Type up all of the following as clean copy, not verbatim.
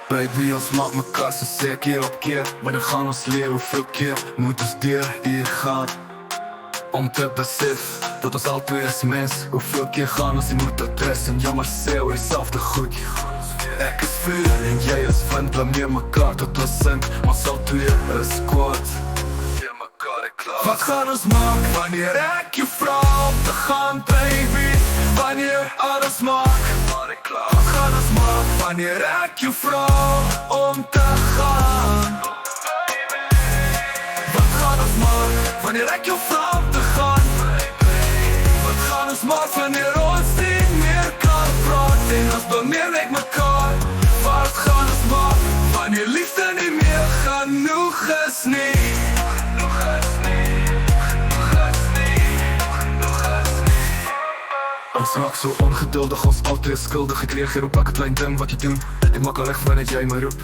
Baby, ons maak mekaar so seer keer op keer. Maar dan gaan ons leer hoeveel keer moet ons deur hier gaan om te besef dat ons al twee is mens. Hoeveel keer gaan ons die moet adres en jammer sê oor dieselfde goed. Ek is vuur en jy is wind, blameer mekaar tot ons sink. Ons al twee is kwaad. Wat gaan ons maak wanneer ek jou vra om te gaan, baby? Wanneer alles maak, wat gaan ons maak wanneer ek jou vra om te gaan? Wat gaan ons maak wanneer ek jou vra om te gaan? Wat gaan ons maak wanneer ons nie meer kan praat en ons blameer net mekaar? Wat gaan ons maak wanneer liefde nie meer genoeg is nie? Ons raak so ongeduldig, ons altyd skuldig. Ek reageer op elke klein ding wat jy doen. Ek maak al reg wanneer jy my roep.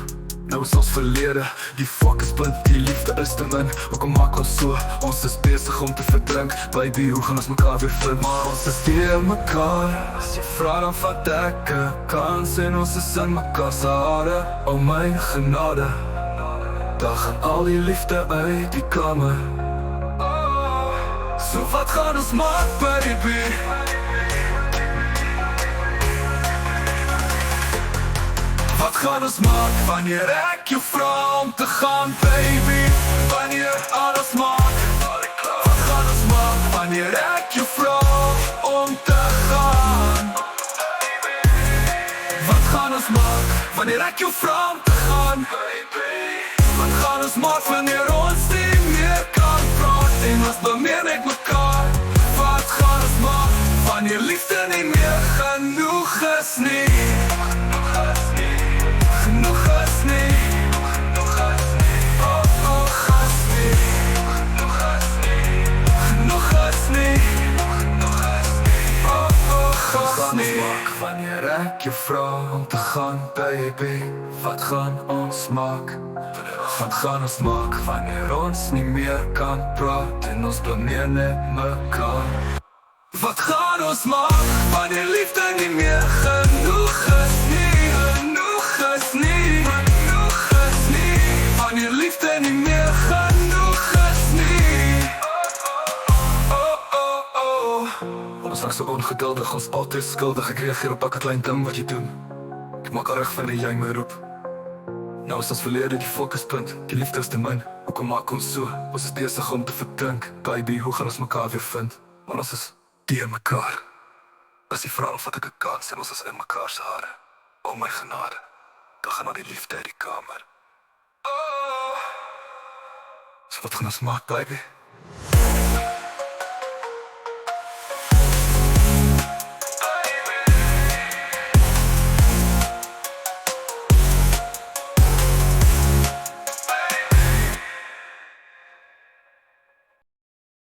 Nou is ons verlede, die fuck is blind, die liefde is te min. Hoekom maak ons so, ons is bezig om te verdrink. Baby, hoe gaan ons mekaar weer vind? Maar ons is deur mekaar. As jy vraag dan vat ek 'n kans en ons is in mekaar se hare. O my genade, daar gaan al die liefde uit die kamer. So wat gaan ons maak, baby? Wat gaan ons maak wanneer ek jou vra om te gaan, baby? Wanneer alles maak, wat gaan ons maak wanneer ek jou vra om te gaan? Wat gaan ons maak wanneer ek jou vra om te gaan, baby? Wat gaan ons maak wanneer ons nie meer kan praat en ons blameer net mekaar? Wat gaan ons maak wanneer liefde nie meer genoeg is nie? Genoeg is nie, genoeg is nie, oh oh gas nie, genoeg is nie, genoeg is nie, genoeg is nie, oh oh gas nie. Wat gaan ons maak wanneer ek jou vra om te gaan, baby? Wat gaan ons maak? Wat gaan ons maak wanneer ons nie meer kan praat en ons blameer net mekaar? Wat gaan ons maak wanneer liefde nie meer genoeg is nie? Wanneer liefde nie meer genoeg is nie. Ons raak so ongeduldig, ons altyd skuldig. Ek reageer op elke klein ding wat jy doen. Ek maak al reg wanneer jy my roep. Nou is ons verlede die fokuspunt, die liefde is te min. Hoekom maak ons so? Ons is bezig om te verdink. Baby, hoe gaan ons mekaar weer vind? Want ons is deur mekaar. As die vrou vat ek 'n kans en ons is in mekaar se hare. O my genade, dan gaan al die liefde uit die kamer. So wat gaan ons maak, baby?